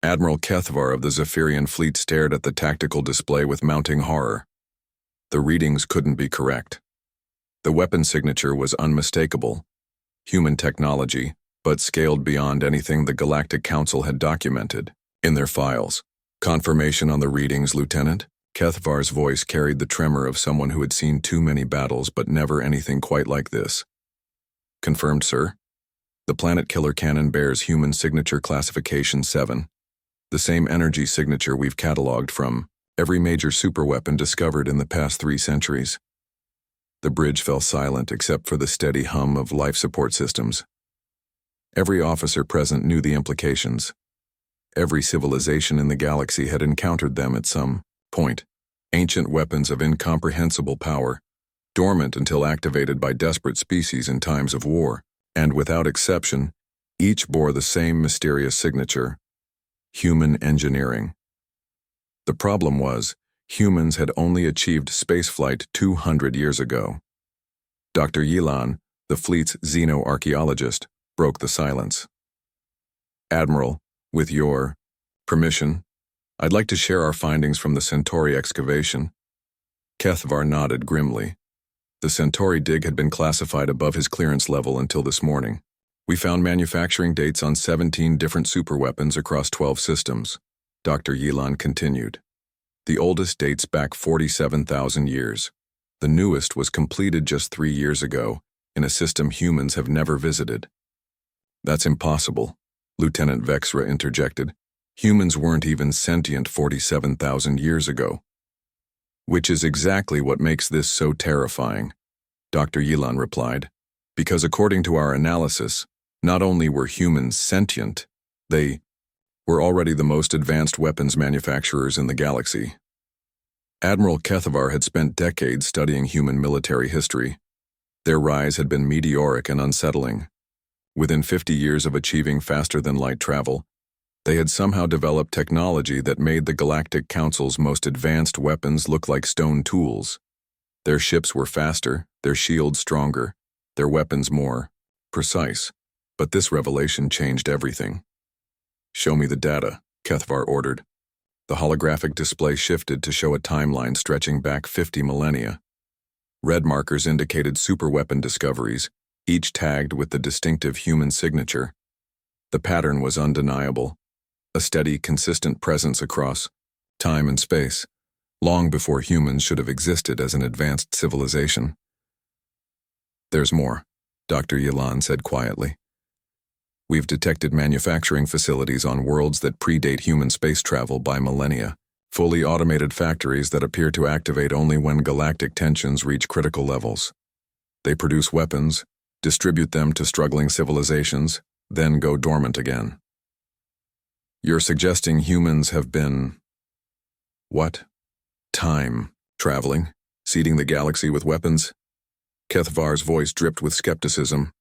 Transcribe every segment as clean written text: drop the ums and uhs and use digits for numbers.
Admiral Kethvar of the Zephyrian fleet stared at the tactical display with mounting horror. The readings couldn't be correct. The weapon signature was unmistakable. Human technology, but scaled beyond anything the Galactic Council had documented in their files. Confirmation on the readings, Lieutenant? Kethvar's voice carried the tremor of someone who had seen too many battles but never anything quite like this. Confirmed, sir. The Planet Killer cannon bears human signature classification 7, the same energy signature we've cataloged from every major superweapon discovered in the past 3 centuries. The bridge fell silent except for the steady hum of life support systems. Every officer present knew the implications. Every civilization in the galaxy had encountered them at some point. Ancient weapons of incomprehensible power, dormant until activated by desperate species in times of war, and without exception, each bore the same mysterious signature: human engineering. The problem was, humans had only achieved spaceflight 200 years ago. Dr. Yilan, the fleet's xenoarchaeologist, broke the silence. Admiral, with your permission, I'd like to share our findings from the Centauri excavation. Kethvar nodded grimly. The Centauri dig had been classified above his clearance level until this morning. We found manufacturing dates on 17 different superweapons across 12 systems. Dr. Yilan continued. The oldest dates back 47,000 years. The newest was completed just 3 years ago, in a system humans have never visited. That's impossible, Lieutenant Vexra interjected. Humans weren't even sentient 47,000 years ago. Which is exactly what makes this so terrifying, Dr. Yilan replied. Because according to our analysis, not only were humans sentient, they were already the most advanced weapons manufacturers in the galaxy. Admiral Kethvar had spent decades studying human military history. Their rise had been meteoric and unsettling. Within 50 years of achieving faster-than-light travel, they had somehow developed technology that made the Galactic Council's most advanced weapons look like stone tools. Their ships were faster, their shields stronger, their weapons more precise. But this revelation changed everything. Show me the data, Kethvar ordered. The holographic display shifted to show a timeline stretching back 50 millennia. Red markers indicated superweapon discoveries, each tagged with the distinctive human signature. The pattern was undeniable, a steady, consistent presence across time and space, long before humans should have existed as an advanced civilization. There's more, Dr. Yilan said quietly. We've detected manufacturing facilities on worlds that predate human space travel by millennia, fully automated factories that appear to activate only when galactic tensions reach critical levels. They produce weapons, distribute them to struggling civilizations, then go dormant again. You're suggesting humans have been... what? Time traveling, seeding the galaxy with weapons? Kethvar's voice dripped with skepticism.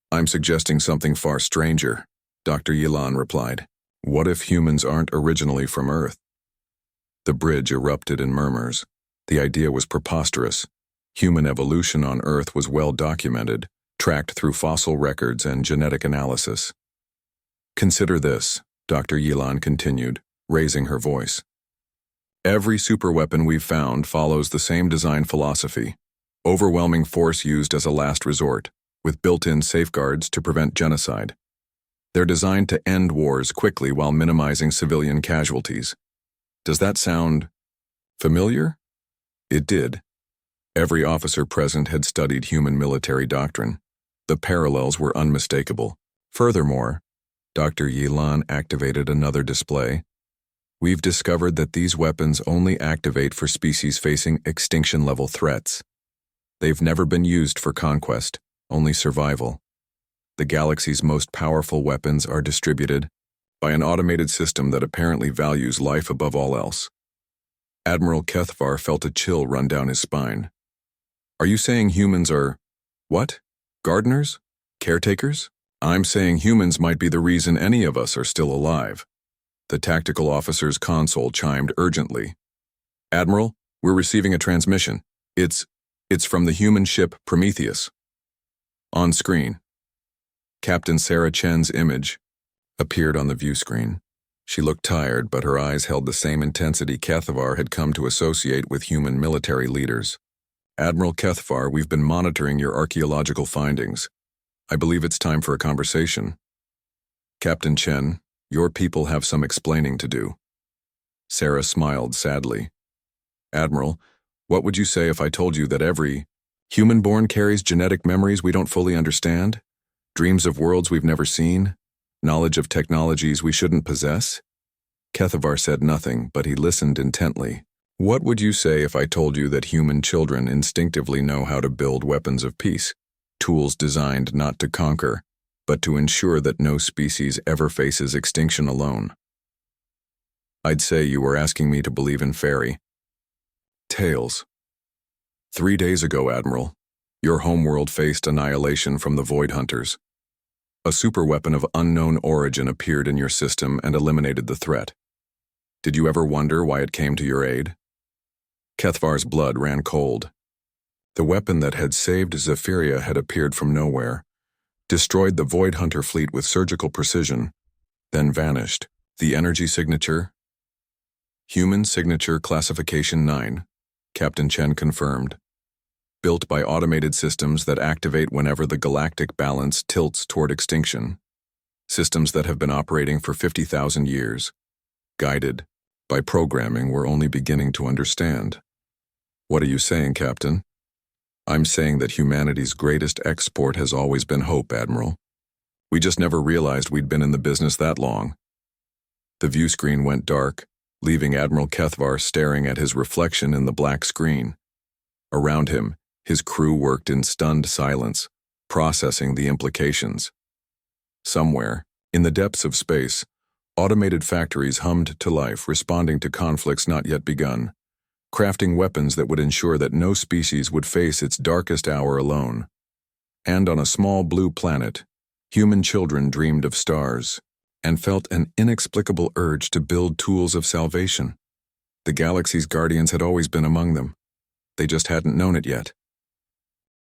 I'm suggesting something far stranger, Dr. Yilan replied. What if humans aren't originally from Earth? The bridge erupted in murmurs. The idea was preposterous. Human evolution on Earth was well documented, tracked through fossil records and genetic analysis. Consider this, Dr. Yilan continued, raising her voice. Every superweapon we've found follows the same design philosophy: overwhelming force used as a last resort, with built-in safeguards to prevent genocide. They're designed to end wars quickly while minimizing civilian casualties. Does that sound familiar? It did. Every officer present had studied human military doctrine. The parallels were unmistakable. Furthermore, Dr. Yilan activated another display. We've discovered that these weapons only activate for species facing extinction-level threats. They've never been used for conquest, only survival. The galaxy's most powerful weapons are distributed by an automated system that apparently values life above all else. Admiral Kethvar felt a chill run down his spine. Are you saying humans are, what? Gardeners? Caretakers? I'm saying humans might be the reason any of us are still alive. The tactical officer's console chimed urgently. Admiral, we're receiving a transmission. It's from the human ship Prometheus. On screen, Captain Sarah Chen's image appeared on the view screen. She looked tired, but her eyes held the same intensity Kethavar had come to associate with human military leaders. Admiral Kethavar, we've been monitoring your archaeological findings. I believe it's time for a conversation. Captain Chen, your people have some explaining to do. Sarah smiled sadly. Admiral, what would you say if I told you that every human-born carries genetic memories we don't fully understand? Dreams of worlds we've never seen? Knowledge of technologies we shouldn't possess? Kethavar said nothing, but he listened intently. What would you say if I told you that human children instinctively know how to build weapons of peace, tools designed not to conquer, but to ensure that no species ever faces extinction alone? I'd say you were asking me to believe in fairy tales. 3 days ago, Admiral, your homeworld faced annihilation from the Void Hunters. A superweapon of unknown origin appeared in your system and eliminated the threat. Did you ever wonder why it came to your aid? Kethavar's blood ran cold. The weapon that had saved Zephyria had appeared from nowhere, destroyed the Void Hunter fleet with surgical precision, then vanished. The energy signature? Human Signature Classification 9, Captain Chen confirmed. Built by automated systems that activate whenever the galactic balance tilts toward extinction. Systems that have been operating for 50,000 years. Guided by programming we're only beginning to understand. What are you saying, Captain? I'm saying that humanity's greatest export has always been hope, Admiral. We just never realized we'd been in the business that long. The view screen went dark, leaving Admiral Kethavar staring at his reflection in the black screen. Around him, his crew worked in stunned silence, processing the implications. Somewhere, in the depths of space, automated factories hummed to life, responding to conflicts not yet begun, crafting weapons that would ensure that no species would face its darkest hour alone. And on a small blue planet, human children dreamed of stars and felt an inexplicable urge to build tools of salvation. The galaxy's guardians had always been among them. They just hadn't known it yet.